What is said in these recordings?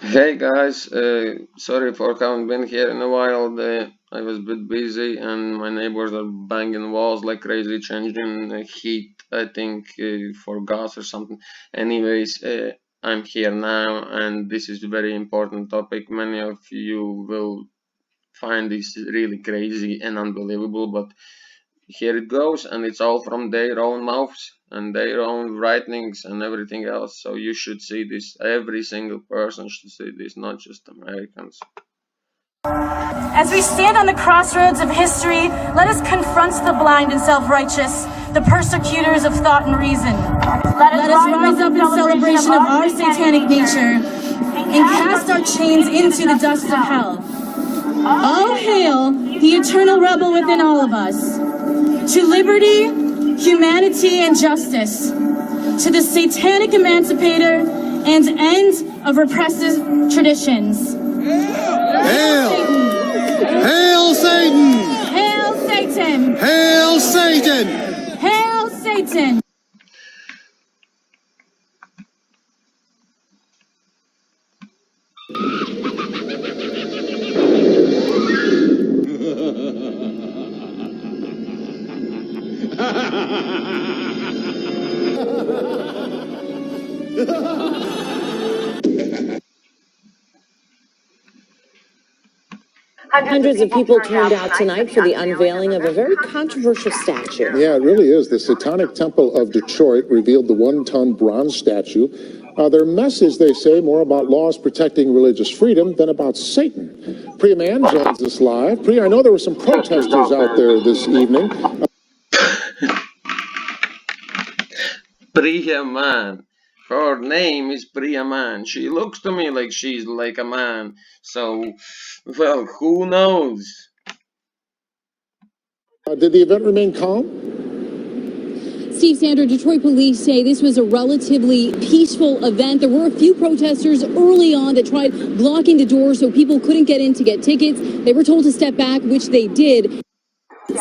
Hey guys, sorry for haven't been here in a while. I was a bit busy and my neighbors are banging walls like crazy, changing heat, I think, for gas or something. Anyways, I'm here now and this is a very important topic. Many of you will find this really crazy and unbelievable, but here it goes, and it's all from their own mouths and their own writings and everything else. So you should see this. Every single person should see this, not just Americans. As we stand on the crossroads of history, let us confront the blind and self-righteous, the persecutors of thought and reason. Let us rise up in celebration of our satanic nature and cast our chains into the dust of hell. All hail the eternal rebel within all of us. To liberty, humanity, and justice. To the satanic emancipator and end of repressive traditions. Hail! Hail Satan! Hail Satan! Hail Satan! Hail Satan! Hundreds of people turned out tonight for the unveiling of a very controversial statue. Yeah, it really is. The Satanic Temple of Detroit revealed the one-ton bronze statue. Their message, they say, more about laws protecting religious freedom than about Satan. Priya Mann joins us live. Priya, I know there were some protesters out there this evening. Priya Mann. Her name is Priya Mann. She looks to me like she's like a man. So, well, who knows? Did the event remain calm? Steve Sander, Detroit police say this was a relatively peaceful event. There were a few protesters early on that tried blocking the doors so people couldn't get in to get tickets. They were told to step back, which they did.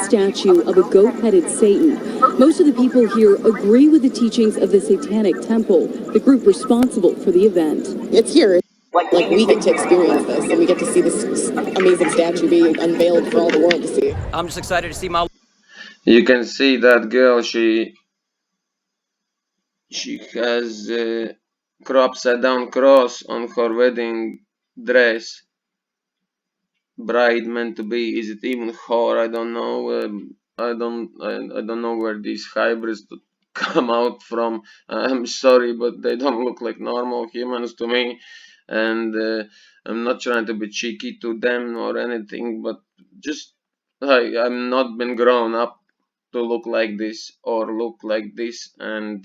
Statue of a goat-headed Satan. Most of the people here agree with the teachings of the Satanic Temple, the group responsible for the event. It's here. Like we get to experience this, and we get to see this amazing statue being unveiled for all the world to see. I'm just excited to see my... You can see that girl, she has a upside down cross on her wedding dress. Bride meant to be. Is it even whore? I don't know. I don't know where these hybrids come out from. I'm sorry, but they don't look like normal humans to me, and I'm not trying to be cheeky to them or anything, but just I'm not been grown up to look like this or look like this, and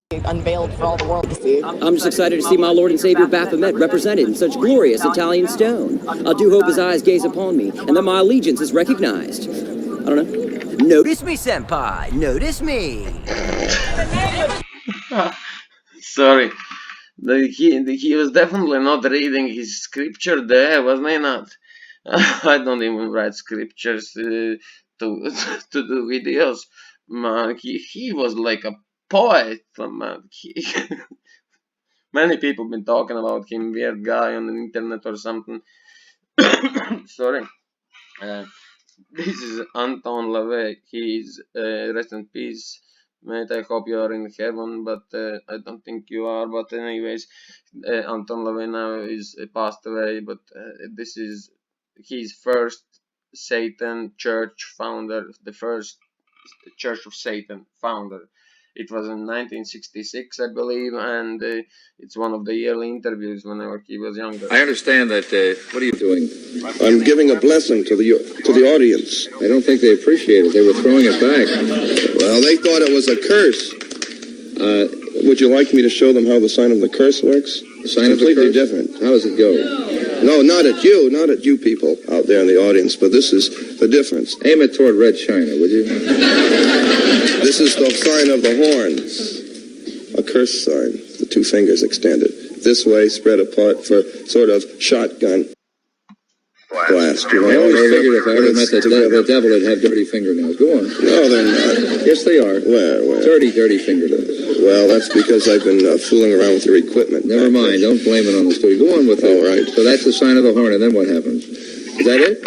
Unveiled for all the world to see. I'm just excited to see my Lord and Savior Baphomet represented in such glorious Italian stone. I do hope his eyes gaze upon me, and that my allegiance is recognized. I don't know. Notice me, senpai. Notice me. sorry. He was definitely not reading his scripture there, wasn't he not? I don't even write scriptures to do videos. Man, he was like a poet. Man. Many people been talking about him, weird guy on the internet or something. Sorry. This is Anton LaVey. He's rest in peace, mate. I hope you are in heaven, but I don't think you are. But anyways, Anton LaVey now is passed away. But this is his first Satan church founder, the first Church of Satan founder. It was in 1966, I believe, and it's one of the early interviews whenever he was younger. I understand that. What are you doing? I'm giving a blessing to the audience. I don't think they appreciate it. They were throwing it back. Well, they thought it was a curse. Would you like me to show them how the sign of the curse works? The sign of the curse? Completely different. How does it go? No, not at you people out there in the audience, but this is the difference. Aim it toward Red China, would you? This is the sign of the horns. A curse sign, the two fingers extended. This way, spread apart for sort of shotgun. blast. You know, I always except figured if I when ever met it's the together. devil, it'd have dirty fingernails. Go on. No, they're not. Yes, they are. Where? Dirty fingernails. Well, that's because I've been fooling around with your equipment. Never mind. Don't blame it on the studio. Go on with it. All right. So that's the sign of the horn, and then what happens? Is that it?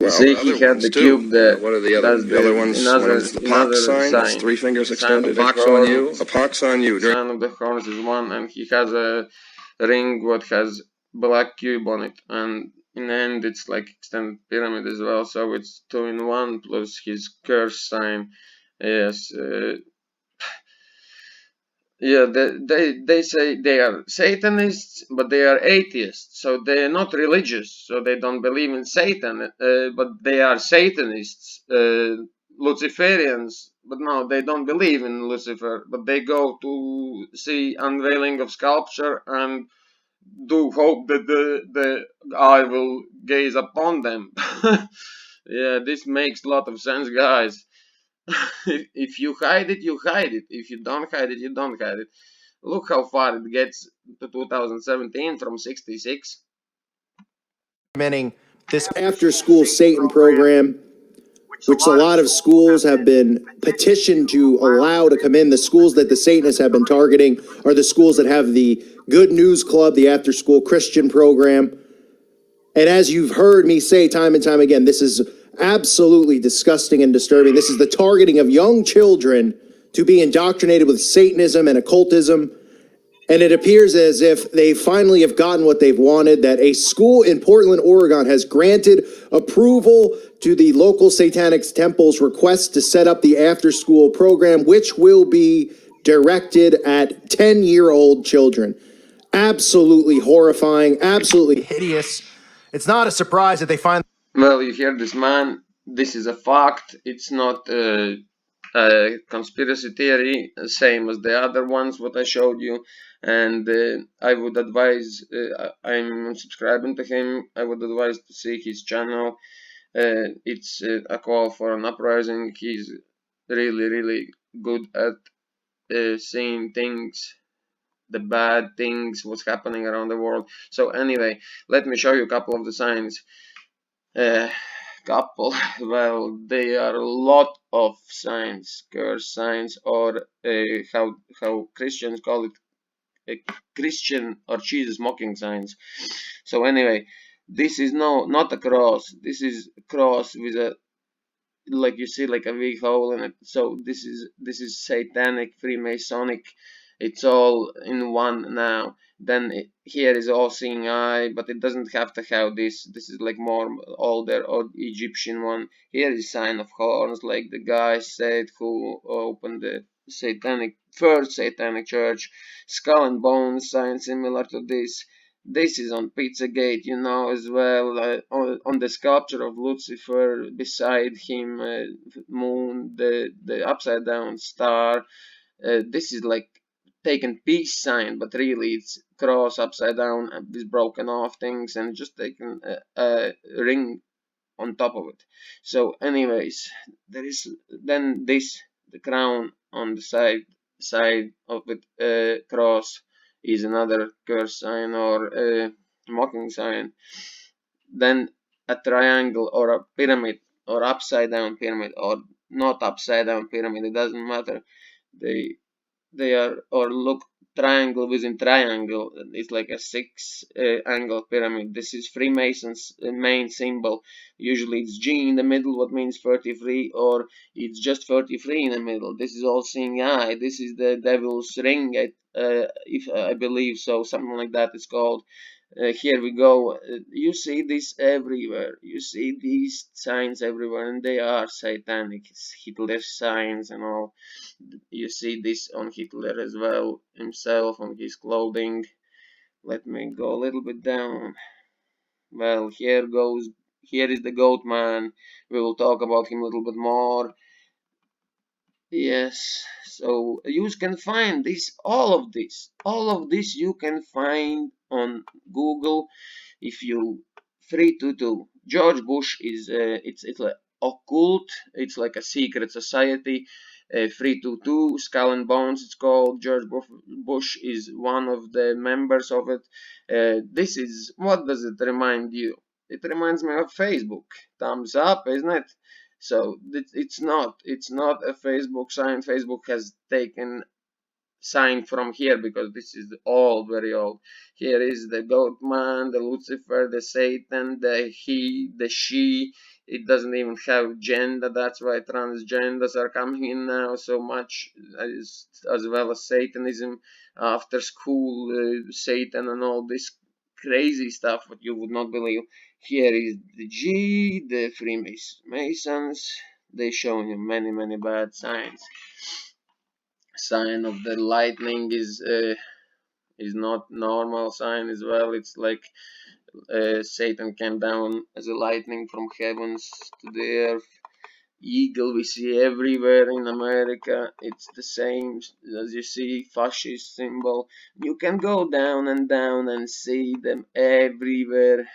Well, See, the he other had ones the too. cube there. What are the other That's ones? The other ones, one another, is the pox another sign. It's sign. 3 fingers The sign of extended. the Pox on cross. you. A pox on you. The sign of the cross is one, and he has a ring what has black cube on it, and in the end it's like extended pyramid as well, so it's 2 in 1 plus his curse sign. Yes, yeah, they say they are Satanists, but they are atheists, so they're not religious, so they don't believe in Satan, but they are Satanists, Luciferians, but no, they don't believe in Lucifer, but they go to see unveiling of sculpture and do hope that the eye will gaze upon them. Yeah, this makes a lot of sense, guys. If you hide it, you hide it. If you don't hide it, you don't hide it. Look how far it gets to 2017 from 66. This after-school Satan program, which a lot of schools have been petitioned to allow to come in. The schools that the Satanists have been targeting are the schools that have the Good News Club, the after-school Christian program. And as you've heard me say time and time again, this is absolutely disgusting and disturbing. This is the targeting of young children to be indoctrinated with Satanism and occultism. And it appears as if they finally have gotten what they've wanted, that a school in Portland, Oregon has granted approval to the local satanic temple's request to set up the after-school program, which will be directed at 10-year-old children. Absolutely horrifying, absolutely hideous. It's not a surprise that they find... Well, you hear this man, this is a fact, it's not a conspiracy theory, same as the other ones what I showed you, and I would advise, I'm subscribing to him, I would advise to see his channel. It's a call for an uprising. He's really good at seeing things, the bad things, what's happening around the world. So anyway, let me show you a couple of the signs. Couple, well, there are a lot of signs, curse signs, or how Christians call it, Christian or Jesus mocking signs. So anyway, this is not a cross. This is a cross with a, like you see, like a big hole in it. So this is satanic, Freemasonic. It's all in one now. Then here is all-seeing eye, but it doesn't have to have this. This is like more older or Egyptian one. Here is sign of horns, like the guy said who opened the first satanic church. Skull and bones sign similar to this. This is on Pizzagate, you know, as well. On the sculpture of Lucifer, beside him, moon, the upside down star. This is like taken peace sign, but really it's cross upside down, these broken off things, and just taken a ring on top of it. So anyways, there is then this, the crown on the side of it, cross is another curse sign or mocking sign. Then a triangle or a pyramid or upside down pyramid or not upside down pyramid, it doesn't matter. They are, or look, triangle within triangle, it's like a 6 angle pyramid. This is Freemasons main symbol. Usually it's G in the middle, what means 33, or it's just 33 in the middle. This is all seeing eye. This is the devil's ring, if I believe so, something like that it's called. Here we go. You see this everywhere. You see these signs everywhere, and they are satanic. It's Hitler signs and all. You see this on Hitler as well, himself, on his clothing. Let me go a little bit down. Well, here is the goat man. We will talk about him a little bit more. Yes, so you can find this, all of this you can find on Google. If you 322, George Bush is it's like occult, it's like a secret society. 322, Skull and Bones, it's called. George Bush is one of the members of it. This is, what does it remind you? It reminds me of Facebook. Thumbs up, isn't it? So it's not a Facebook sign. Facebook has taken sign from here because this is old, very old. Here is the goat man, the Lucifer, the Satan, the he, the she. It doesn't even have gender. That's why transgenders are coming in now so much, as well as Satanism, after school, Satan, and all this crazy stuff what you would not believe. Here is the G, the Freemasons. They show you many bad signs. Sign of the lightning is not normal sign as well. It's like Satan came down as a lightning from heavens to the earth. Eagle we see everywhere in America. It's the same as you see fascist symbol. You can go down and see them everywhere.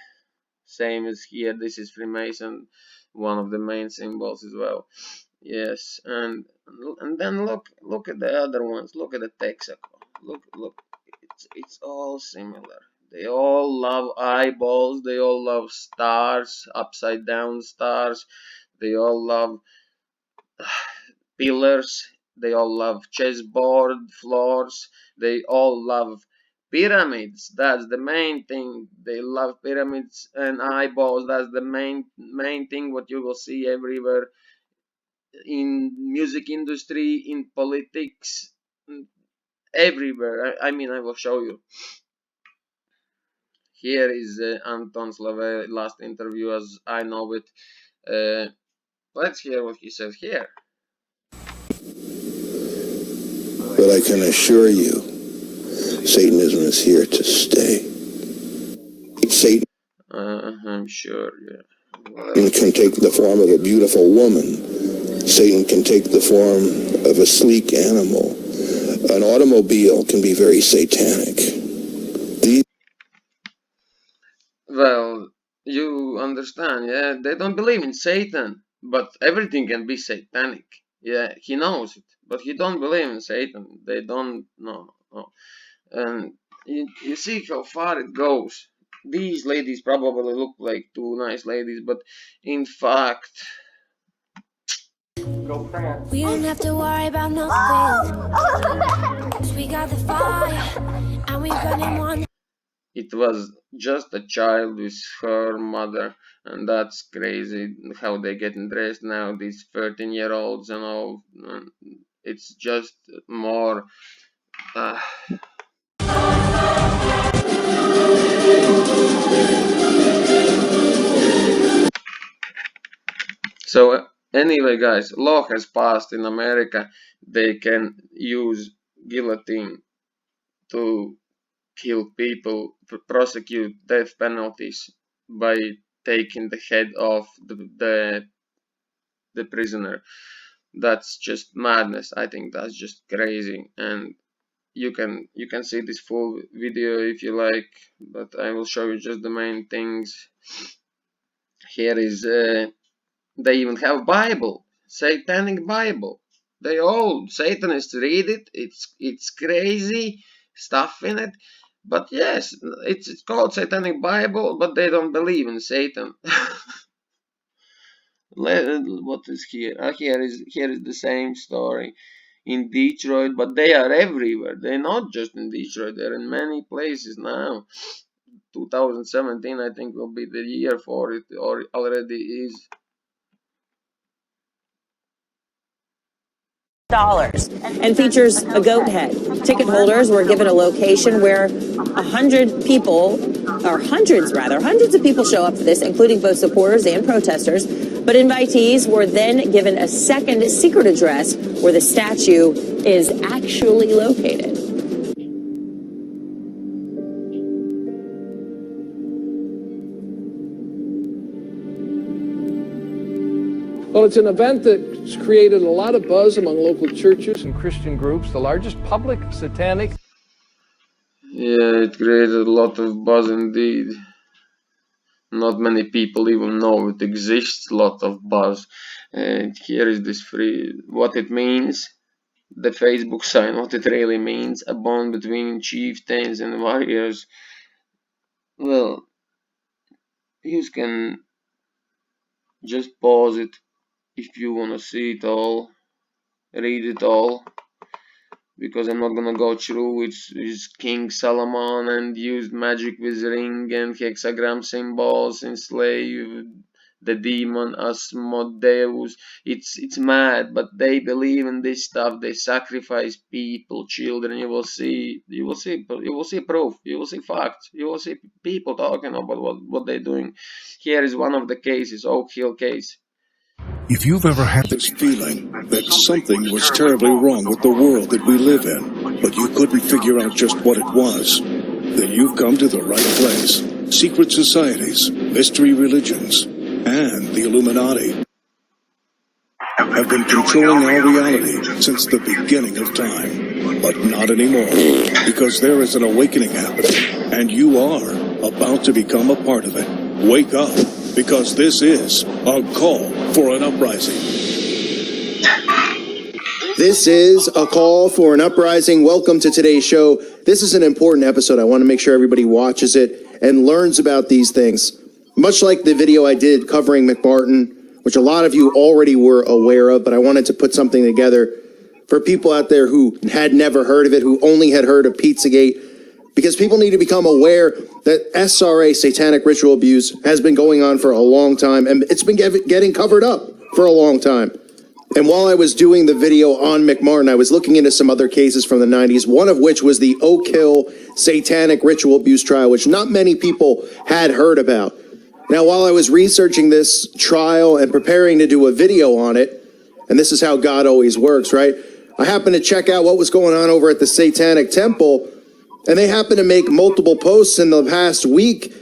Same as here. This is Freemason, one of the main symbols as well. Yes, and then look at the other ones. Look at the Texaco. Look, it's all similar. They all love eyeballs. They all love stars, upside down stars. They all love pillars. They all love chessboard floors. They all love pyramids. That's the main thing. They love pyramids and eyeballs. That's the main thing what you will see everywhere, in music industry, in politics, everywhere. I mean, I will show you. Here is Anton Slave last interview as I know it. Let's hear what he says here. But I can assure you, Satanism is here to stay. Satan I'm sure, yeah. can take the form of a beautiful woman. Satan can take the form of a sleek animal. An automobile can be very satanic. Well, you understand, yeah? They don't believe in Satan, but everything can be satanic. Yeah, he knows it, but he don't believe in Satan. They don't, no. And you see how far it goes. These ladies probably look like two nice ladies, but in fact, We don't have to worry about nothing. 'Cause we got the fire, and we running one. it was just a child with her mother, and that's crazy how they get dressed now, these 13-year-olds and all. It's just more so anyway, guys, law has passed in America. They can use guillotine to kill people, prosecute death penalties by taking the head off the prisoner. That's just madness. I think that's just crazy, and you can see this full video if you like, but I will show you just the main things. Here is they even have Bible, satanic Bible. They all Satanists read it. It's crazy stuff in it. But yes, it's called Satanic Bible, but they don't believe in Satan. What is here? Here is the same story in Detroit, but they are everywhere. They're not just in Detroit. They're in many places now. 2017, I think, will be the year for it, or already is. And features a goat head. Ticket holders were given a location where 100 people, or hundreds of people show up for this, including both supporters and protesters. But invitees were then given a second secret address where the statue is actually located. Well, it's an event that's created a lot of buzz among local churches and Christian groups, the largest public satanic. Yeah, it created a lot of buzz indeed. Not many people even know it exists, a lot of buzz. And here is this what it means. The Facebook sign, what it really means. A bond between chieftains and warriors. Well, you can just pause it if you wanna see it all, read it all, because I'm not gonna go through it's King Solomon and used magic with ring and hexagram symbols, enslaved the demon Asmodeus. It's mad, but they believe in this stuff. They sacrifice people, children. You will see proof. You will see facts. You will see people talking about what they're doing. Here is one of the cases, Occult case. If you've ever had this feeling that something was terribly wrong with the world that we live in, but you couldn't figure out just what it was, then you've come to the right place. Secret societies, mystery religions, and the Illuminati have been controlling our reality since the beginning of time. But not anymore, because there is an awakening happening, and you are about to become a part of it. Wake up, because this is a call for an uprising. This is a call for an uprising. Welcome to today's show. This is an important episode. I want to make sure everybody watches it and learns about these things. Much like the video I did covering McMartin, which a lot of you already were aware of, but I wanted to put something together for people out there who had never heard of it, who only had heard of Pizzagate, because people need to become aware that SRA, satanic ritual abuse, has been going on for a long time, and it's been getting covered up for a long time. And while I was doing the video on McMartin, I was looking into some other cases from the 90s, one of which was the Occult satanic ritual abuse trial, which not many people had heard about. Now, while I was researching this trial and preparing to do a video on it, and this is how God always works, right? I happened to check out what was going on over at the Satanic Temple, and they happened to make multiple posts in the past week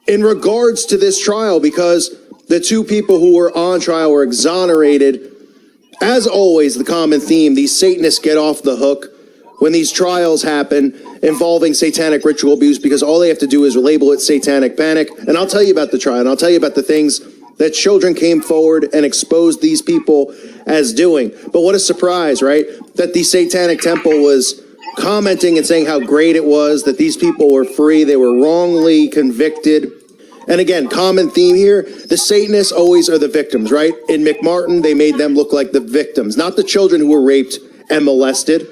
in regards to this trial, because the two people who were on trial were exonerated. As always, the common theme, these Satanists get off the hook when these trials happen involving satanic ritual abuse, because all they have to do is label it satanic panic. And I'll tell you about the trial, and I'll tell you about the things that children came forward and exposed these people as doing. But what a surprise, right? That the Satanic Temple was commenting and saying how great it was, that these people were free, they were wrongly convicted. And again, common theme here, the Satanists always are the victims, right? In McMartin, they made them look like the victims, not the children who were raped and molested.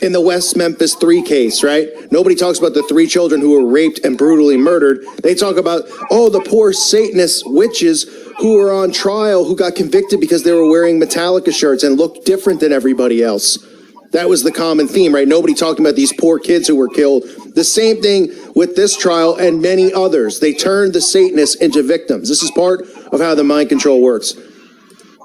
In the West Memphis 3 case, right? Nobody talks about the 3 children who were raped and brutally murdered. They talk about, oh, the poor Satanist witches who were on trial, who got convicted because they were wearing Metallica shirts and looked different than everybody else. That was the common theme, right? Nobody talking about these poor kids who were killed. The same thing with this trial and many others. They turned the Satanists into victims. This is part of how the mind control works.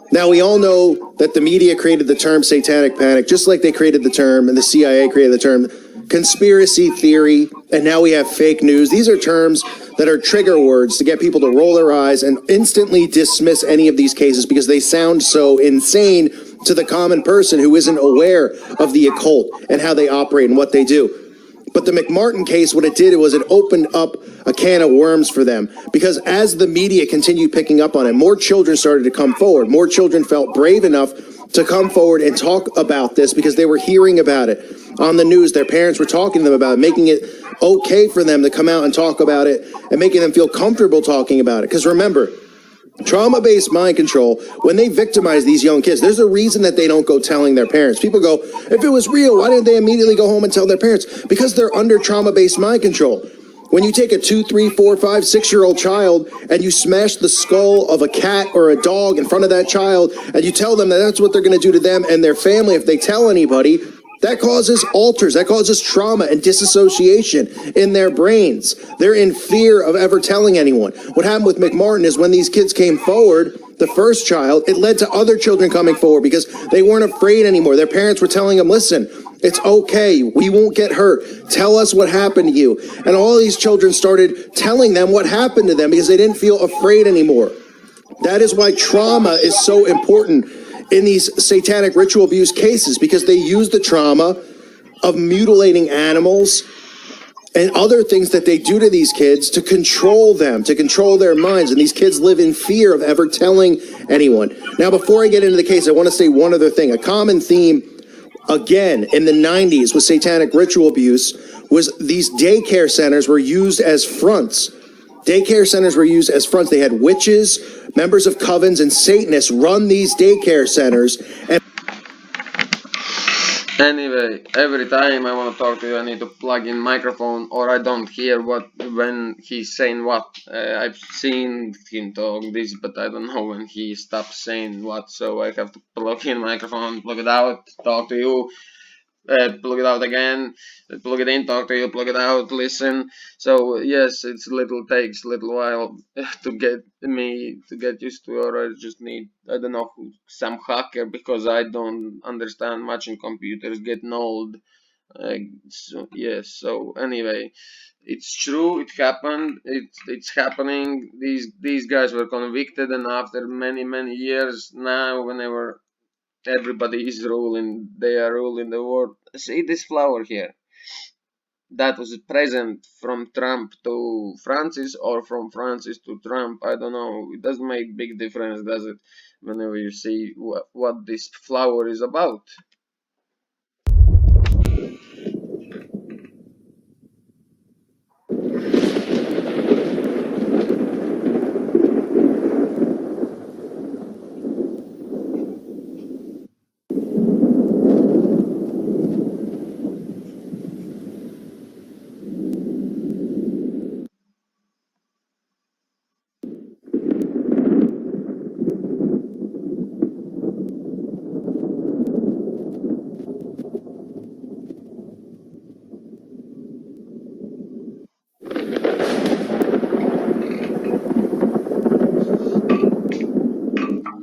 Now, we all know that the media created the term satanic panic, just like they created the term, and the CIA created the term conspiracy theory, and now we have fake news. These are terms that are trigger words to get people to roll their eyes and instantly dismiss any of these cases because they sound so insane to the common person who isn't aware of the occult and how they operate and what they do. But the McMartin case, what it did was it opened up a can of worms for them, because as the media continued picking up on it, more children started to come forward. More children felt brave enough to come forward and talk about this because they were hearing about it on the news. Their parents were talking to them about it, making it okay for them to come out and talk about it and making them feel comfortable talking about it. Because remember, trauma-based mind control, when they victimize these young kids, there's a reason that they don't go telling their parents. People go, if it was real, why didn't they immediately go home and tell their parents? Because they're under trauma-based mind control. When you take a 2, 3, 4, 5, 6-year-old child and you smash the skull of a cat or a dog in front of that child and you tell them that that's what they're going to do to them and their family if they tell anybody, that causes alters, that causes trauma and disassociation in their brains. They're in fear of ever telling anyone. What happened with McMartin is when these kids came forward, the first child, it led to other children coming forward because they weren't afraid anymore. Their parents were telling them, listen, it's okay, we won't get hurt. Tell us what happened to you. And all these children started telling them what happened to them because they didn't feel afraid anymore. That is why trauma is so important in these satanic ritual abuse cases, because they use the trauma of mutilating animals and other things that they do to these kids to control them, to control their minds. And these kids live in fear of ever telling anyone. Now, before I get into the case, I want to say one other thing. A common theme, again, in the 90s with satanic ritual abuse was these daycare centers were used as fronts Daycare centers were used as fronts. They had witches, members of covens, and Satanists run these daycare centers. And anyway, every time I want to talk to you, I need to plug in microphone, or I don't hear when he's saying what. I've seen him talk this, but I don't know when he stops saying what. So I have to plug in microphone, plug it out, talk to you. Plug it out again, plug it in, talk to you, plug it out, listen. So yes, takes a little while to get used to, or I just need, I don't know, some hacker, because I don't understand much in computers, getting old. So yes, so anyway, it's true, it happened, it's happening. These guys were convicted, and after many years now, whenever everybody is ruling, they are ruling the world. See this flower here, that was a present from Trump to Francis, or from Francis to Trump, I don't know. It doesn't make big difference, does it, whenever you see what this flower is about.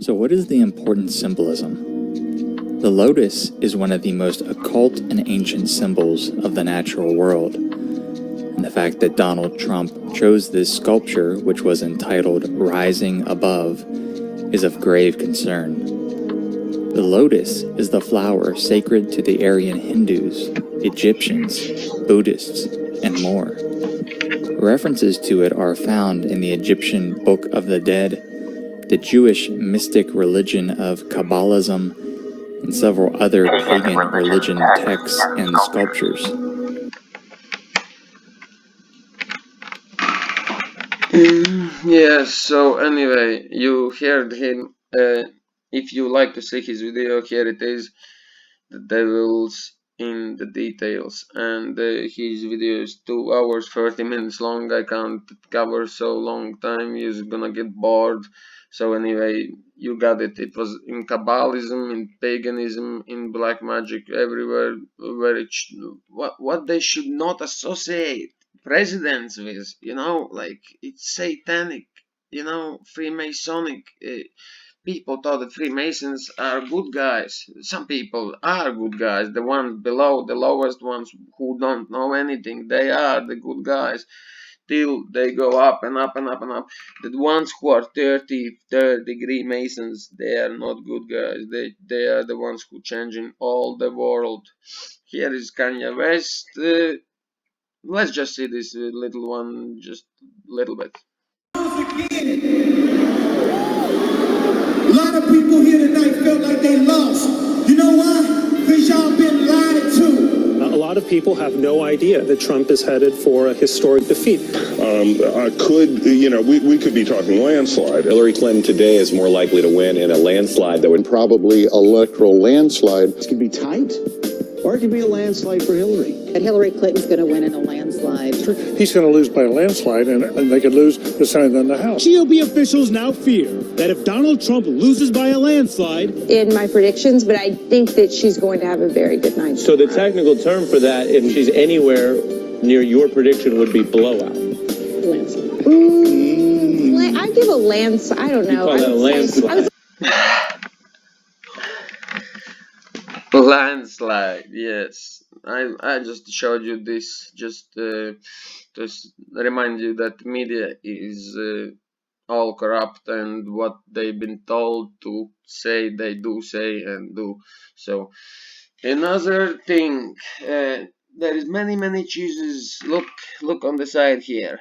So what is the important symbolism? The lotus is one of the most occult and ancient symbols of the natural world. And the fact that Donald Trump chose this sculpture, which was entitled Rising Above, is of grave concern. The lotus is the flower sacred to the Aryan Hindus, Egyptians, Buddhists, and more. References to it are found in the Egyptian Book of the Dead, the Jewish mystic religion of Kabbalism, and several other pagan religion texts and sculptures. Yes, so anyway, you heard him. If you like to see his video, here it is, The Devils in the Details, and his video is 2 hours 30 minutes long. I can't cover so long time, you're gonna get bored. So anyway, you got it. It was in Kabbalism, in paganism, in black magic, everywhere, where what they should not associate presidents with, like it's satanic, Freemasonic. People thought that Freemasons are good guys. Some people are good guys. The ones below, the lowest ones who don't know anything, they are the good guys. Till they go up and up and up and up. The ones who are 3rd-degree Masons, they are not good guys. They are the ones who changing all the world. Here is Kanye West. Let's just see this little one, just a little bit. A lot of people here tonight felt like they lost. You know why? Because y'all been lied to. A lot of people have no idea that Trump is headed for a historic defeat. We could be talking landslide. Hillary Clinton today is more likely to win in a landslide that would Probably electoral landslide. It could be tight, or it could be a landslide for Hillary. And Hillary Clinton's going to win in a landslide. He's going to lose by a landslide, and they could lose the Senate and the House. GOP officials now fear that if Donald Trump loses by a landslide... In my predictions, but I think that she's going to have a very good night. So the technical term for that, if she's anywhere near your prediction, would be blowout. Landslide. I give a landslide. I don't know. You call that a landslide? Landslide, yes. I just showed you this just to remind you that media is all corrupt, and what they've been told to say, they do say and do. So another thing, there is many cheeses. Look on the side here.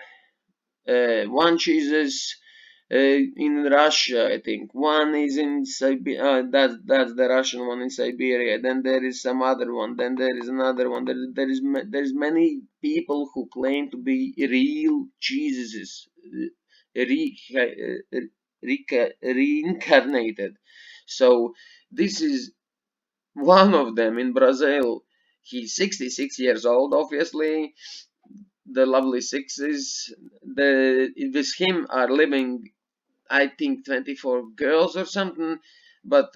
One cheeses in Russia, I think. One is in Siberia. That's the Russian one in Siberia. Then there is some other one. Then there is another one. There is many people who claim to be real cheeses. reincarnated. So this is one of them in Brazil. He's 66 years old, obviously. The lovely sixes. With him are living, I think, 24 girls or something. But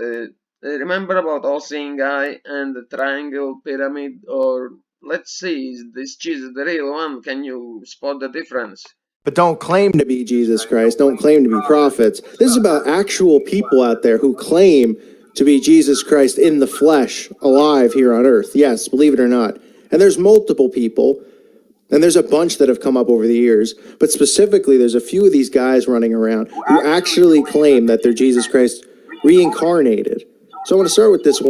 remember about all-seeing eye and the triangle pyramid? Or let's see, is this Jesus the real one? Can you spot the difference? But don't claim to be Jesus Christ, don't claim to be prophets. This is about actual people out there who claim to be Jesus Christ in the flesh, alive here on earth. Yes, believe it or not. And there's multiple people, and there's a bunch that have come up over the years, but specifically there's a few of these guys running around who actually claim that they're Jesus Christ reincarnated. So I want to start with this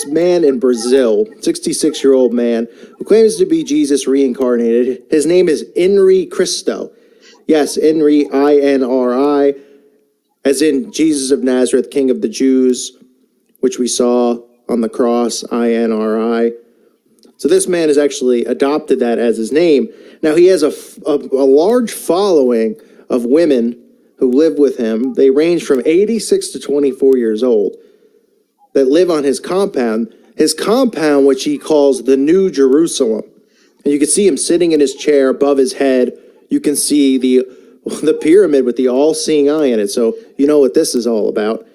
man in Brazil, 66-year-old man, who claims to be Jesus reincarnated. His name is Inri Cristo. Yes, Inri, I-N-R-I, as in Jesus of Nazareth, King of the Jews, which we saw on the cross, I-N-R-I. So this man has actually adopted that as his name. Now he has a large following of women who live with him. They range from 86 to 24 years old that live on his compound, which he calls the New Jerusalem. And you can see him sitting in his chair above his head. You can see the pyramid with the all-seeing eye in it. So you know what this is all about.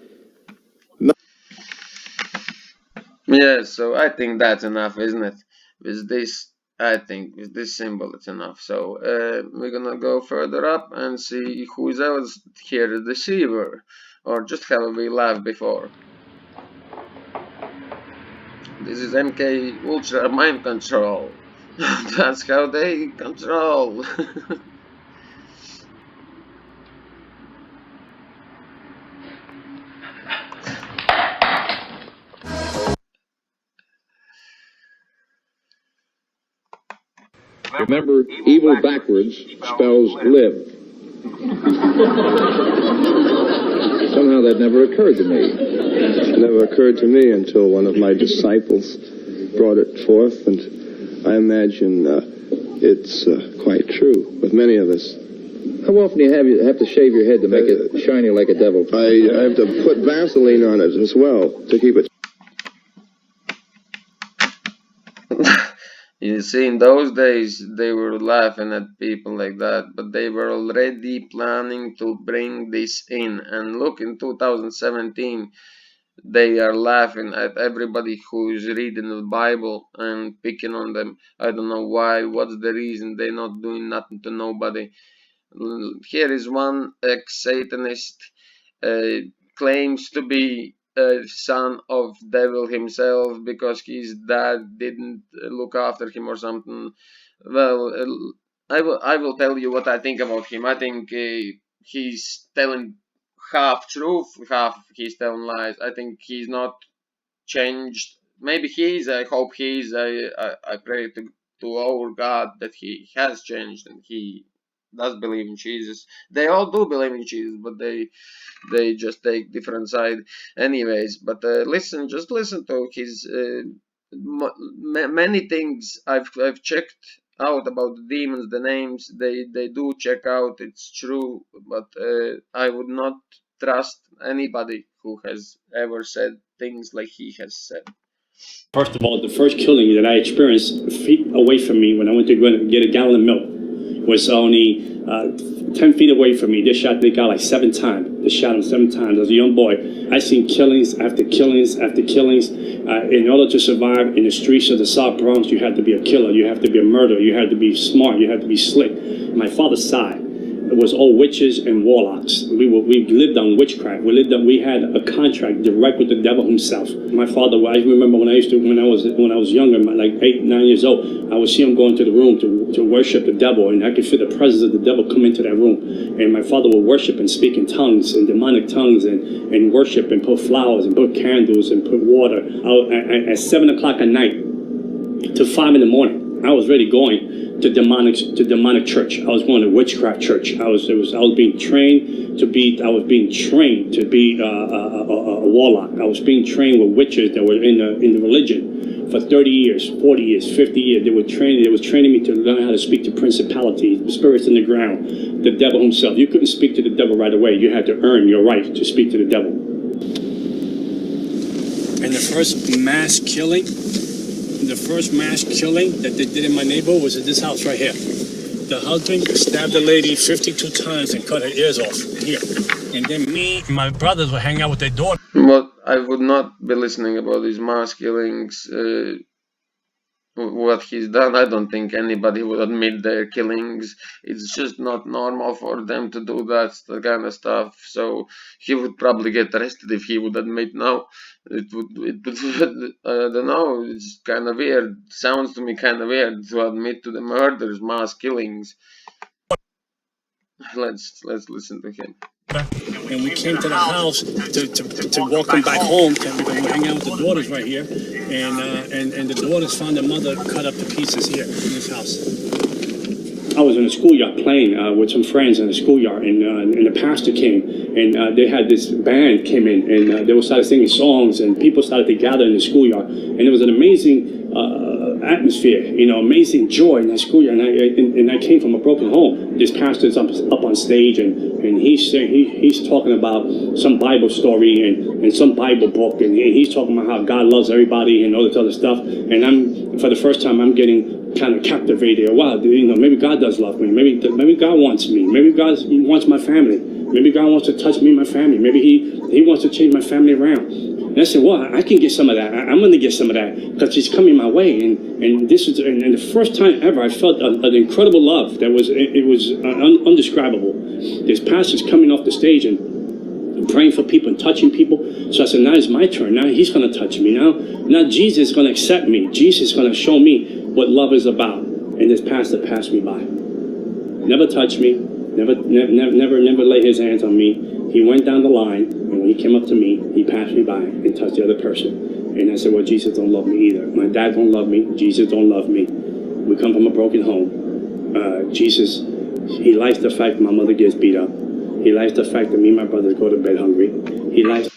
Yeah, so I think that's enough, isn't it? With this, I think with this symbol it's enough. So we're gonna go further up and see who's else here, the deceiver, or just have a wee laugh before. This is MK Ultra Mind Control. That's how they control. Remember, evil backwards spells live. Somehow that never occurred to me. It never occurred to me until one of my disciples brought it forth, and I imagine it's quite true with many of us. How often do you have to shave your head to make it shiny like a devil? I have to put Vaseline on it as well to keep it. You see, in those days, they were laughing at people like that, but they were already planning to bring this in. And look, in 2017, they are laughing at everybody who is reading the Bible and picking on them. I don't know why, what's the reason they're not doing nothing to nobody. Here is one ex-satanist, claims to be a son of devil himself because his dad didn't look after him or something. Well, I will tell you what I think about him. I think he's telling half truth, half he's telling lies. I think he's not changed. Maybe he is. I hope he is. I pray to our God that he has changed and he does believe in Jesus. They all do believe in Jesus, but they just take different side anyways. But just listen to his many things I've checked out about the demons, the names they do check out. It's true, but I would not trust anybody who has ever said things like he has said. First of all, the first killing that I experienced feet away from me when I went to go and get a gallon of milk was only 10 feet away from me. They shot the guy like 7 times. They shot him 7 times. As a young boy, I seen killings after killings after killings. In order to survive in the streets of the South Bronx, you had to be a killer. You have to be a murderer. You had to be smart. You had to be slick. My father's side, it was all witches and warlocks. We lived on witchcraft. We had a contract direct with the devil himself. My father, I remember when I was younger, like 8, 9 years old, I would see him go into the room to worship the devil, and I could feel the presence of the devil come into that room. And my father would worship and speak in tongues and demonic tongues and worship and put flowers and put candles and put water out at 7 o'clock at night to 5 in the morning. I was already going to demonic church. I was going to witchcraft church. I was being trained to be. I was being trained to be a warlock. I was being trained with witches that were in the religion for 30 years, 40 years, 50 years. They was training me to learn how to speak to principalities, spirits in the ground, the devil himself. You couldn't speak to the devil right away. You had to earn your right to speak to the devil. And the first mass killing that they did in my neighborhood was at this house right here. The husband stabbed the lady 52 times and cut her ears off here. And then me and my brothers were hanging out with their daughter. But I would not be listening about these mass killings. What he's done, I don't think anybody would admit their killings. It's just not normal for them to do that kind of stuff. So he would probably get arrested if he would admit now. It would I don't know, it's kind of weird. Sounds to me kind of weird to admit to the murders, mass killings. Let's listen to him. And we came to the house to welcome back home. We were hanging out with the daughters right here, and the daughters found their mother cut up to pieces here in this house. I was in a schoolyard playing with some friends in the schoolyard, and the pastor came, and they had this band came in, and they started singing songs, and people started to gather in the schoolyard, and it was an amazing atmosphere, amazing joy in that schoolyard. And I came from a broken home. This pastor's up on stage, and he's talking about some Bible story and some Bible book, and he's talking about how God loves everybody and all this other stuff. And for the first time, I'm getting kind of captivated. Wow, maybe God does love me. Maybe God wants me. Maybe God wants my family. Maybe God wants to touch me and my family. Maybe He wants to change my family around. And I said, well, I can get some of that. I'm going to get some of that because He's coming my way. And this is and the first time ever I felt an incredible love that was undescribable. This pastor's coming off the stage and praying for people and touching people. So I said, now it's my turn. Now He's going to touch me. Now Jesus is going to accept me. Jesus is going to show me what love is about. And this pastor passed me by. Never touched me. Never laid his hands on me. He went down the line, and when he came up to me, he passed me by and touched the other person. And I said, well, Jesus don't love me either. My dad don't love me. Jesus don't love me. We come from a broken home. Jesus, He likes the fact that my mother gets beat up. He likes the fact that me and my brothers go to bed hungry. He likes...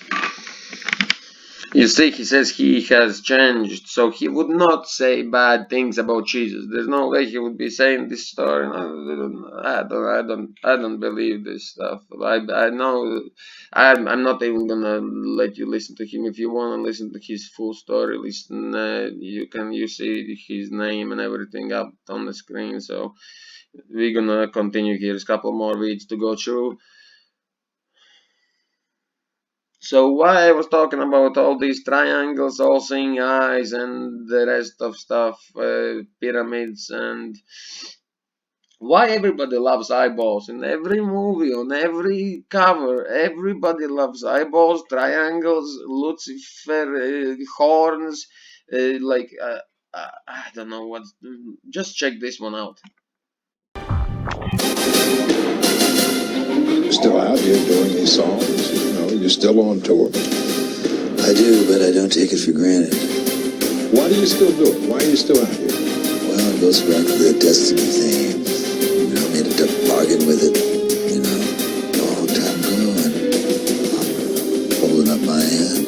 You see, he says he has changed, so he would not say bad things about Jesus. There's no way he would be saying this story. I don't believe this stuff. I know. I'm not even gonna let you listen to him. If you wanna listen to his full story, listen. You see his name and everything up on the screen. So we're gonna continue here. There's a couple more videos to go through. So why I was talking about all these triangles, all seeing eyes and the rest of stuff, pyramids, and why everybody loves eyeballs in every movie, on every cover, everybody loves eyeballs, triangles, Lucifer, horns, I don't know what, just check this one out. You're still out here doing these songs, you're still on tour. I do, but I don't take it for granted. Why do you still do it? Why are you still out here? Well, it goes back to the destiny thing. I made a bargain with it, a long time ago, and I'm holding up my hand.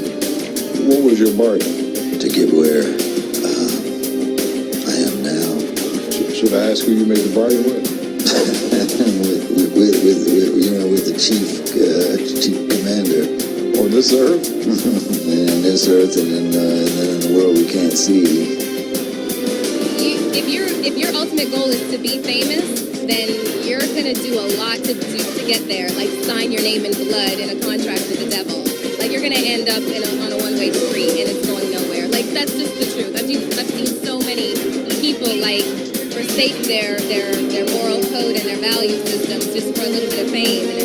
What was your bargain? To get where I am now. Should I ask who you made the bargain with? with the chief commander. On this earth? On this earth, and then in the world we can't see. If your ultimate goal is to be famous, then you're gonna do a lot to get there. Like sign your name in blood in a contract with the devil. Like you're gonna end up on a one-way street and it's going nowhere. Like that's just the truth. I've seen so many people forsake their moral code and their value systems just for a little bit of fame. And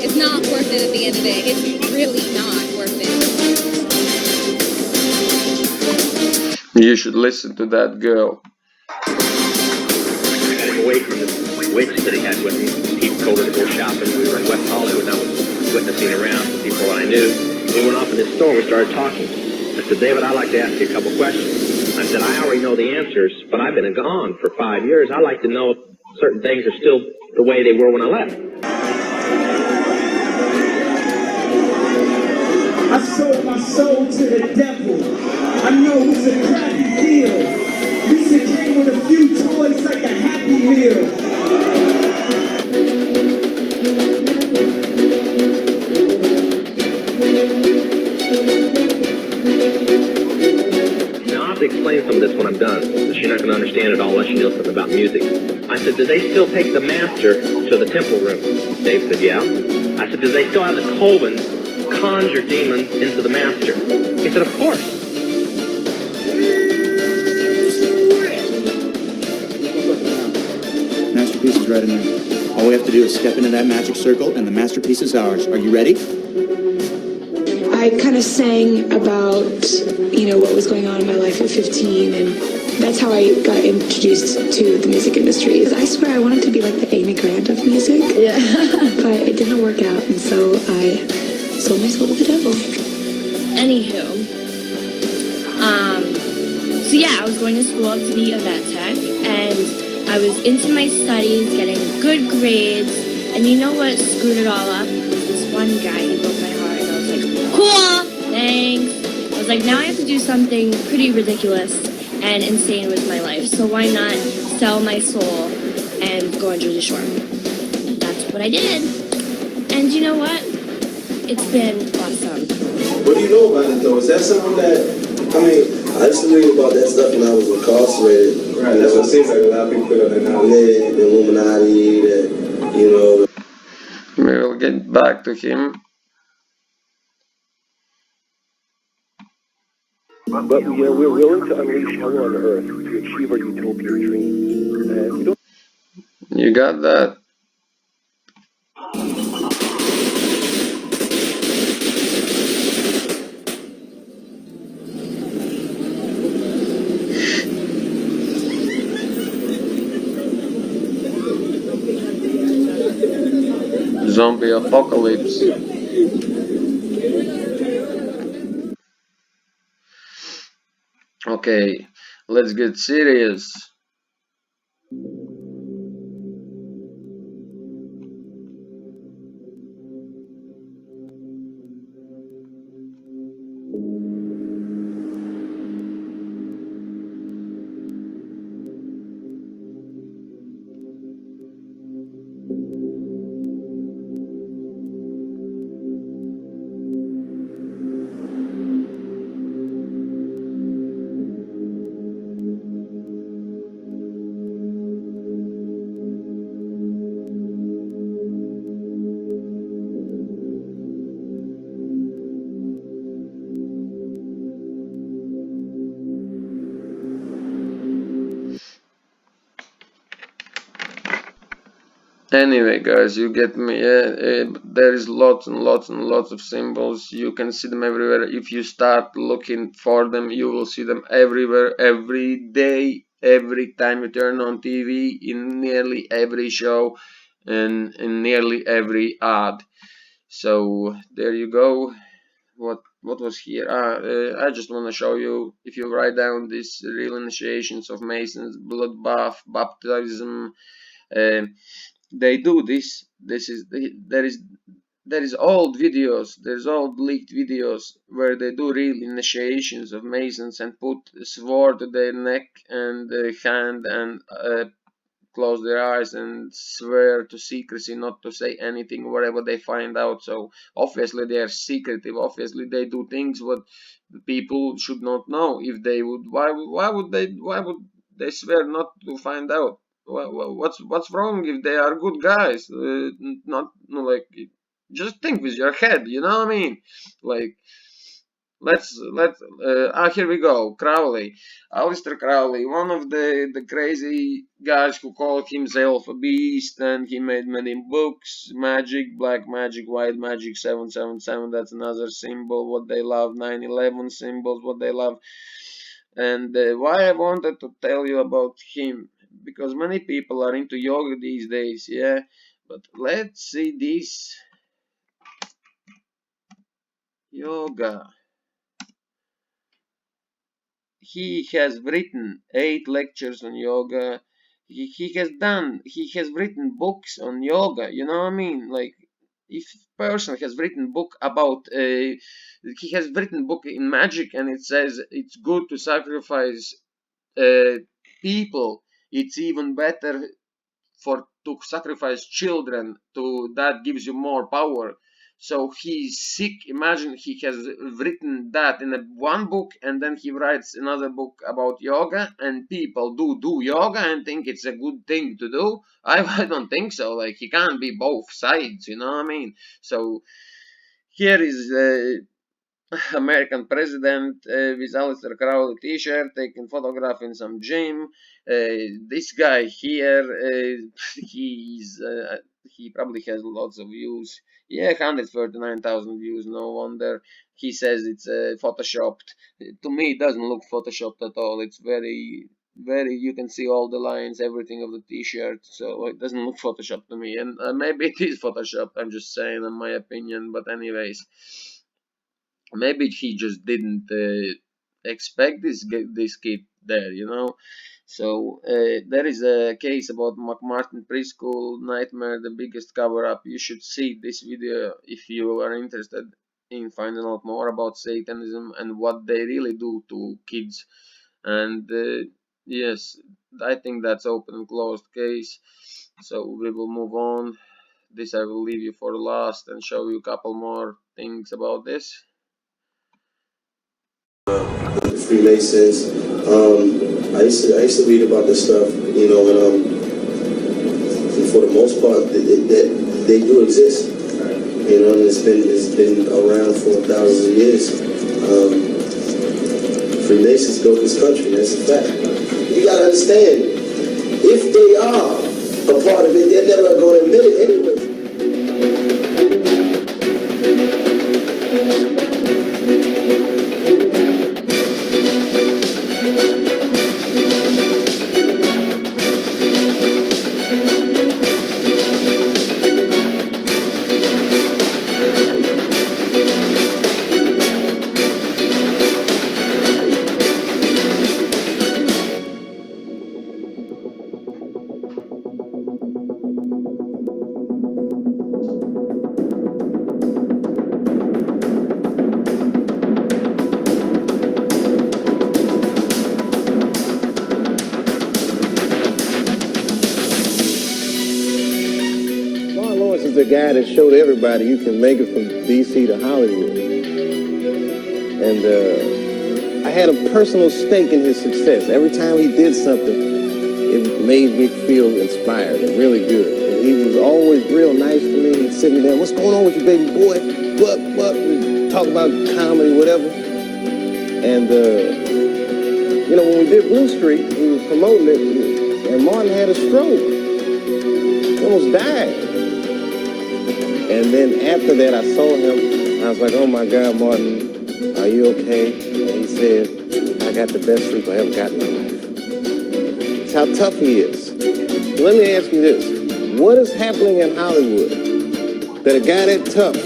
it's not worth it at the end of the day. It's really not worth it. You should listen to that girl. I got him away from the witch that he had with me. He told her to go shopping. We were in West Hollywood, and I was witnessing around some people I knew. We went off in this store. We started talking. I said, David, I'd like to ask you a couple questions. I said, I already know the answers, but I've been gone for 5 years. I like to know if certain things are still the way they were when I left. I sold my soul to the devil. I know it's a crappy deal. This it came with a few toys like a Happy Meal. Now, I'll have to explain some of this when I'm done, because you're not going to understand it all unless you know something about music. I said, do they still take the master to the temple room? Dave said, yeah. I said, do they still have the Colvins conjure demons into the master? He said, of course. Masterpiece is right in there. All we have to do is step into that magic circle, and the masterpiece is ours. Are you ready? I kind of sang about, what was going on in my life at 15, and that's how I got introduced to the music industry. I swear I wanted to be like the Amy Grant of music, but it didn't work out, and so I sold my soul to the devil. Anywho, so yeah, I was going to school to be a vet tech, and I was into my studies, getting good grades, and you know what screwed it all up? This one guy, he broke my heart, and I was like, cool, thanks. I was like, now I have to do something pretty ridiculous and insane with my life, so why not sell my soul and go on Jersey Shore? That's what I did, and you know what? It's been awesome. What do you know about it, though? Is that something that, I used to read about that stuff when I was incarcerated. Right, that's what it seems like a lot of people put on there now. Yeah, the Illuminati, that, We will get back to him. But we're willing to unleash hell on earth to achieve our utopian dream. You got that? Zombie apocalypse. Okay, let's get serious. Anyway, guys, you get me. There is lots and lots and lots of symbols. You can see them everywhere. If you start looking for them, you will see them everywhere, every day, every time you turn on TV, in nearly every show, and in nearly every ad. So there you go. What was here? I just want to show you. If you write down these real initiations of Masons, blood bath, baptism. They do this. There is old videos. There's old leaked videos where they do real initiations of Masons and put a sword to their neck and hand and close their eyes and swear to secrecy, not to say anything whatever they find out. So obviously they are secretive. Obviously they do things what the people should not know. If they would, why would they swear not to find out? What's wrong if they are good guys? Not like, just think with your head. You know what I mean? Like, here we go. Crowley, Aleister Crowley, one of the crazy guys who called himself a beast, and he made many books. Magic, black magic, white magic, 777. That's another symbol. What they love. 9/11 symbols. What they love. And why I wanted to tell you about him, because many people are into yoga these days, yeah. But let's see this yoga. he has written 8 lectures on yoga. He has written books on yoga, you know what I mean? Like, if person has written book about he has written book in magic, and it says it's good to sacrifice people, it's even better to sacrifice children, to that gives you more power. So he's sick. Imagine he has written that in one book, and then he writes another book about yoga, and people do yoga and think it's a good thing to do. I don't think so. Like, he can't be both sides, you know what I mean? So here is American president with Aleister Crowley t-shirt, taking photograph in some gym. This guy here, he probably has lots of views. Yeah, 139,000 views. No wonder. He says it's photoshopped. To me, it doesn't look photoshopped at all. It's very, very. You can see all the lines, everything of the t-shirt. So it doesn't look photoshopped to me. And maybe it is photoshopped. I'm just saying, in my opinion. But anyways. Maybe he just didn't expect this kid there, you know. So there is a case about McMartin preschool nightmare, the biggest cover up. You should see this video if you are interested in finding out more about Satanism and what they really do to kids. And yes, I think that's open and closed case. So we will move on. This I will leave you for last and show you a couple more things about this. Freemasons. I used to read about this stuff, you know, and for the most part, they do exist. You know, and it's been around for thousands of years. Freemasons built this country. That's a fact. You gotta understand, if they are a part of it, they're never going to admit it anyway. The guy that showed everybody you can make it from DC to Hollywood. And I had a personal stake in his success. Every time he did something, it made me feel inspired and really good. And he was always real nice to me. He'd sit me down, "What's going on with you, baby boy?" We'd talk about comedy, whatever. And, you know, when we did Blue Street, he was promoting it, and Martin had a stroke. He almost died. And then after that, I saw him. I was like, "Oh my God, Martin, are you okay?" And he said, "I got the best sleep I ever got in my life." That's how tough he is. Let me ask you this. What is happening in Hollywood that a guy that tough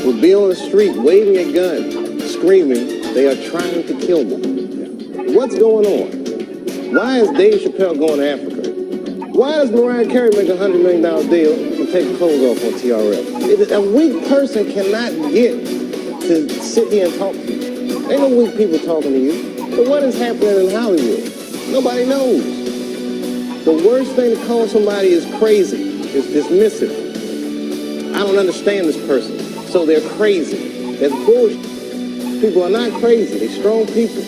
would be on the street waving a gun, screaming, they are trying to kill me? What's going on? Why is Dave Chappelle going to Africa? Why does Mariah Carey make a $100 million deal and take clothes off on TRF? A weak person cannot get to sit here and talk to you. Ain't no weak people talking to you. But what is happening in Hollywood? Nobody knows. The worst thing to call somebody is crazy, is dismissive. I don't understand this person, so they're crazy. That's bullshit. People are not crazy. They're strong people.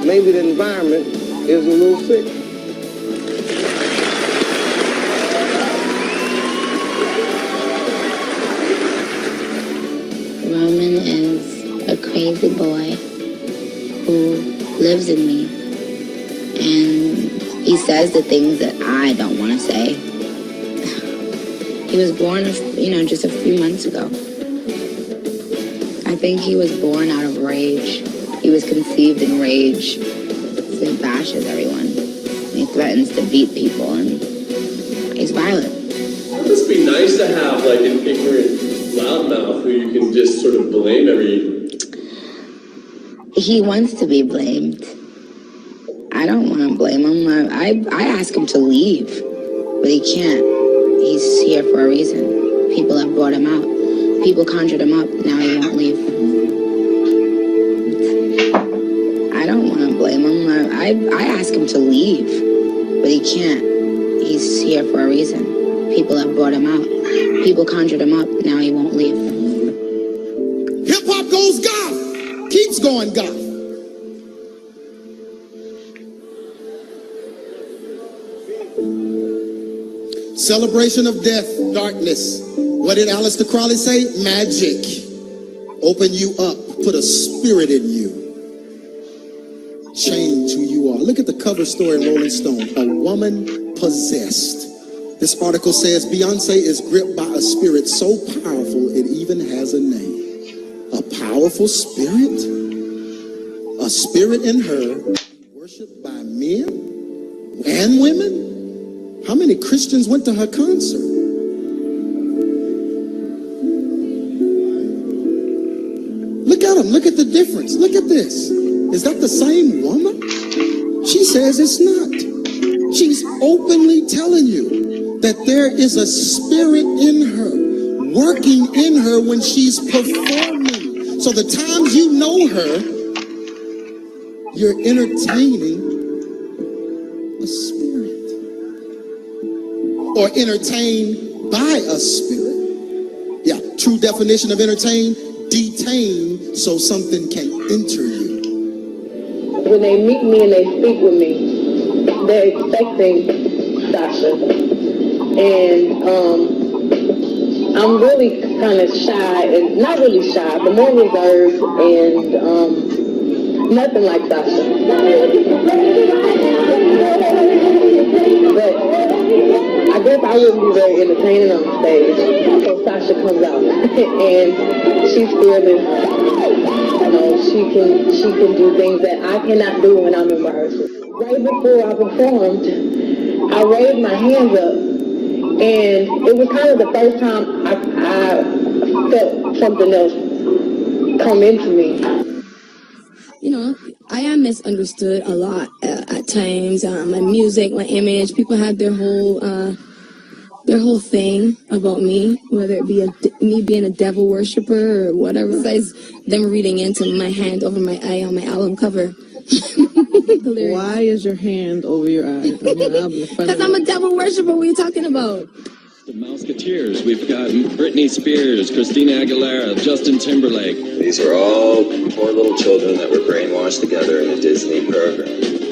Maybe the environment is a little sick. Roman is a crazy boy who lives in me, and he says the things that I don't want to say. He was born, just a few months ago. I think he was born out of rage. He was conceived in rage. So he bashes everyone. He threatens to beat people, and he's violent. It must be nice to have like an ignorant loudmouth who you can just sort of blame every... He wants to be blamed. I don't want to blame him. I ask him to leave, but he can't. He's here for a reason. People have brought him out. People conjured him up. Now he won't leave. I don't want to blame him. I ask him to leave, but he can't. He's here for a reason. People have brought him out. People conjured him up. Now he won't leave. Hip hop goes goth. Keeps going goth. Celebration of death, darkness. What did Aleister Crowley say? Magic. Open you up. Put a spirit in you. Change who you are. Look at the cover story in Rolling Stone. A woman possessed. This article says Beyonce is gripped by a spirit so powerful it even has a name. A powerful spirit? A spirit in her worshipped by men and women? How many Christians went to her concert? Look at them. Look at the difference. Look at this. Is that the same woman? She says it's not. She's openly telling you that there is a spirit in her, working in her when she's performing. So the times you know her, you're entertaining a spirit. Or entertained by a spirit. Yeah, true definition of entertain, detain so something can enter you. When they meet me and they speak with me, they're expecting Sasha. And I'm really kind of shy, and not really shy, but more reserved and nothing like Sasha. But I guess I wouldn't be very entertaining on stage. So Sasha comes out and she's fearless. You know, she can do things that I cannot do when I'm in rehearsal. Right before I performed, I raised my hands up, and it was kind of the first time I felt something else come into me. You know, I am misunderstood a lot at times. My music, my image, people have their whole thing about me, whether it be me being a devil worshiper or whatever. Besides them reading into my hand over my eye on my album cover. Why is your hand over your eye? Because I'm a devil worshiper. What are you talking about? The Mouseketeers. We've got Britney Spears, Christina Aguilera, Justin Timberlake. These are all poor little children that were brainwashed together in a Disney program.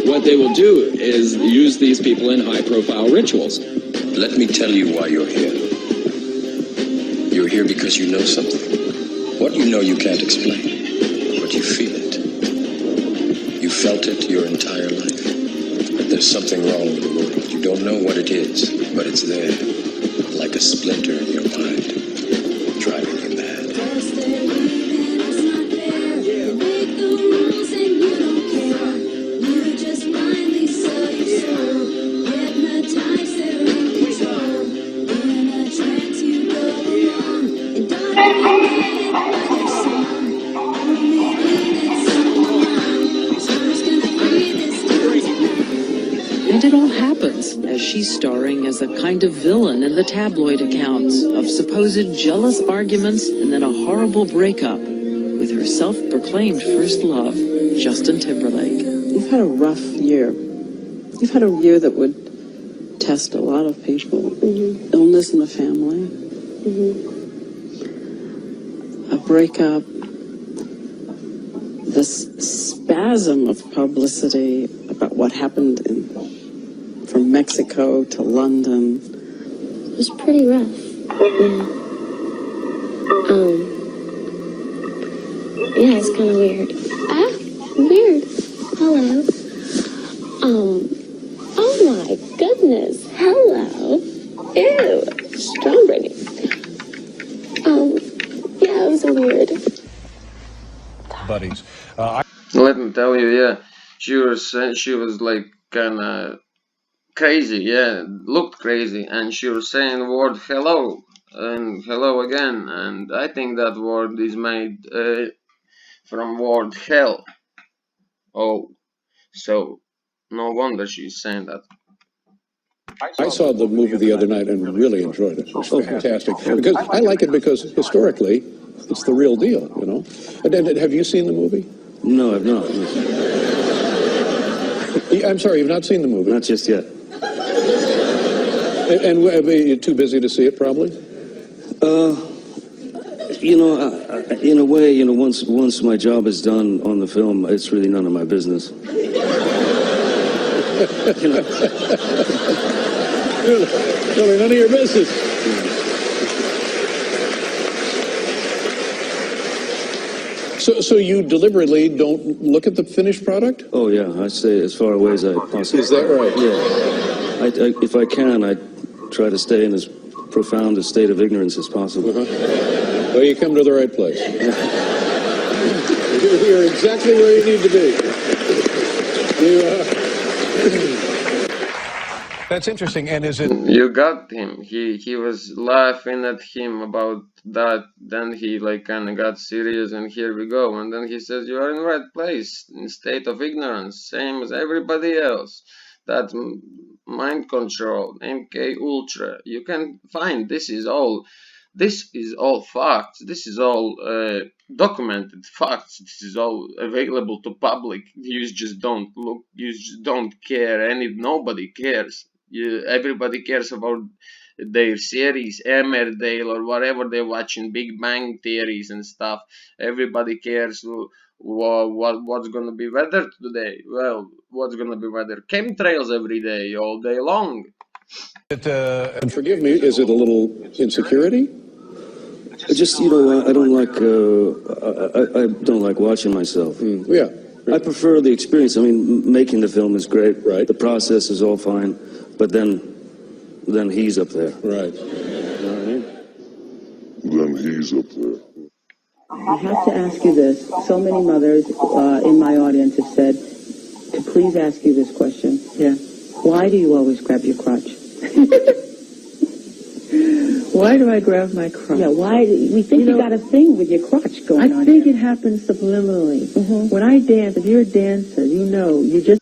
What they will do is use these people in high-profile rituals. Let me tell you why you're here. You're here because you know something. What you know you can't explain, but you feel it. You felt it your entire life. But there's something wrong with the world. You don't know what it is, but it's there. Like a splinter in your mind, driving you mad. And it all happens as she's starring as a kind of villain in the tabloid accounts of supposed jealous arguments and then a horrible breakup with her self-proclaimed first love, Justin Timberlake. You've had a rough year. You've had a year that would test a lot of people. Mm-hmm. Illness in the family. Mm-hmm. A breakup. This spasm of publicity about what happened from Mexico to London. It was pretty rough. Yeah, it's kind of weird. Weird. Hello. Oh my goodness. Hello. Ew. Strawberry. Yeah, it was weird. Buddies. Let me tell you, yeah, she was like kinda crazy, yeah, looked crazy, and she was saying the word hello and hello again, and I think that word is made from word hell. Oh, so No wonder she's saying that. I saw the movie the other night and really enjoyed it. It was fantastic. Because I like it because historically, it's the real deal, you know. And have you seen the movie? No, I've not. I'm sorry, you've not seen the movie? Not just yet. And you're too busy to see it, probably? You know, in a way, you know, once my job is done on the film, it's really none of my business. You know. Really, none of your business. So you deliberately don't look at the finished product? Oh yeah, I stay as far away as I possibly. Is that right? Yeah. If I can, I try to stay in as profound a state of ignorance as possible. Well, you come to the right place. You're exactly where you need to be. That's interesting. And is it? You got him. He was laughing at him about that. Then he like kind of got serious, and here we go. And then he says, "You are in the right place, in state of ignorance, same as everybody else." That mind control, MK Ultra. You can find this is all facts. This is all documented facts. This is all available to public. You just don't look. You just don't care. Nobody cares. Everybody cares about their series, Emmerdale or whatever they're watching, Big Bang Theories and stuff. Everybody cares what's gonna be weather today. Well, what's gonna be weather? Chemtrails every day, all day long. And forgive me, is it a little insecurity? Just, you know, I don't like watching myself. Yeah. I prefer the experience. I mean, making the film is great. Right. The process is all fine, but then he's up there. Right. You know what I mean? Then he's up there. I have to ask you this. So many mothers in my audience have said to please ask you this question. Yeah. Why do you always grab your crotch? Why do I grab my crotch? Yeah, why? We think you got a thing with your crotch going on. I think it happens subliminally. When I dance, if you're a dancer, you know, you just...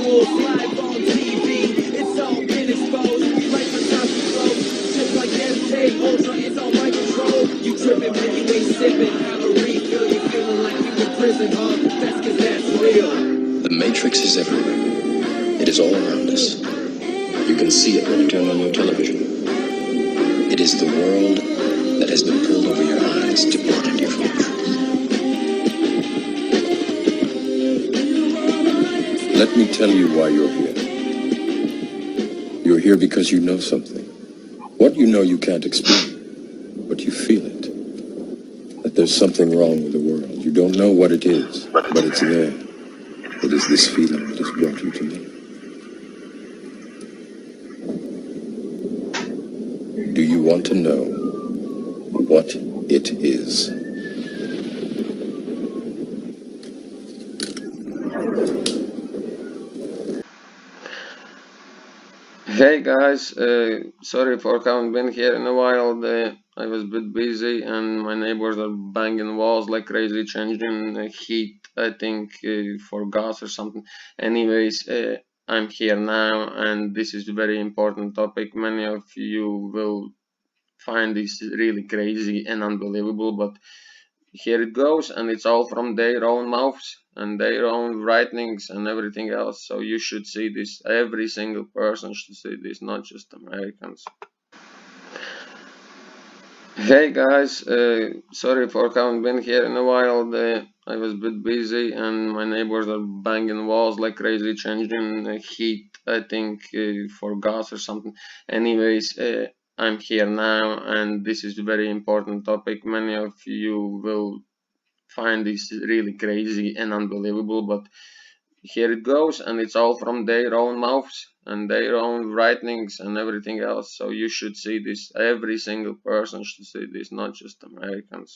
rituals live on TV. It's all been exposed. Life is not slow. Just like MK Ultra is on my control. You tripping when you ain't sipping. Have a refill. You feeling like you in prison, huh? That's 'cause that's real. The Matrix is everywhere. It is all around us. You can see it when you turn on your television. It is the world that has been pulled over your eyes to blind you from the truth. Let me tell you why you're here. You're here because you know something. What you know you can't explain, but you feel it. That there's something wrong with the world. You don't know what it is, but it's there. It is this feeling that has brought you to me. Do you want to know what it is? Hey guys, sorry for having been here in a while. I was a bit busy and my neighbors are banging walls like crazy, changing heat, I think, for gas or something. Anyways, I'm here now and this is a very important topic. Many of you will find this really crazy and unbelievable, but here it goes, and it's all from their own mouths and their own writings and everything else. So you should see this. Every single person should see this, not just Americans. Hey guys, sorry for having been here in a while. I was a bit busy and my neighbors are banging walls like crazy, changing heat, I think, for gas or something. Anyways, I'm here now and this is a very important topic. Many of you will find this really crazy and unbelievable, but here it goes, and it's all from their own mouths and their own writings and everything else. So you should see this. Every single person should see this, not just Americans.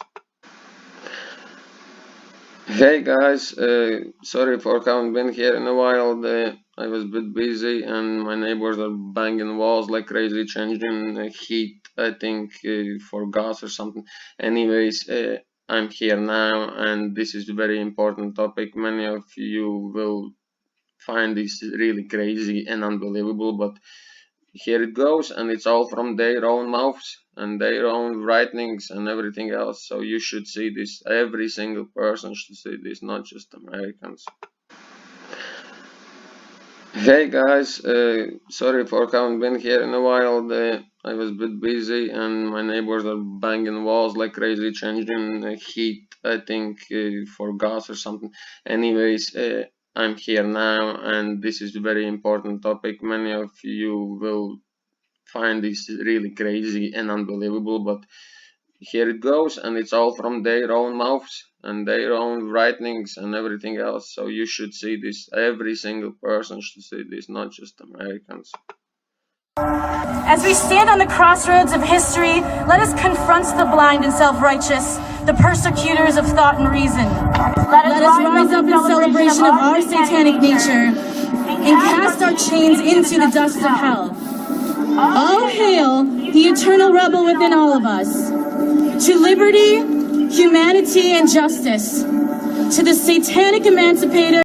Hey guys, sorry for having been here in a while. I was a bit busy and my neighbors are banging walls like crazy, changing heat, I think, for gas or something. Anyways, I'm here now and this is a very important topic. Many of you will find this really crazy and unbelievable, but here it goes, and it's all from their own mouths and their own writings and everything else. So you should see this. Every single person should see this, not just Americans. Hey guys, sorry for having been here in a while. I was a bit busy and my neighbors are banging walls like crazy, changing heat, I think, for gas or something. Anyways, I'm here now and this is a very important topic. Many of you will find this really crazy and unbelievable, but here it goes, and it's all from their own mouths and their own writings and everything else. So you should see this. Every single person should see this, not just Americans. As we stand on the crossroads of history, let us confront the blind and self-righteous, the persecutors of thought and reason. Let us rise up in celebration of our satanic nature and cast our chains into the dust of hell. All hail the eternal rebel within all of us. To liberty, humanity, and justice. To the satanic emancipator.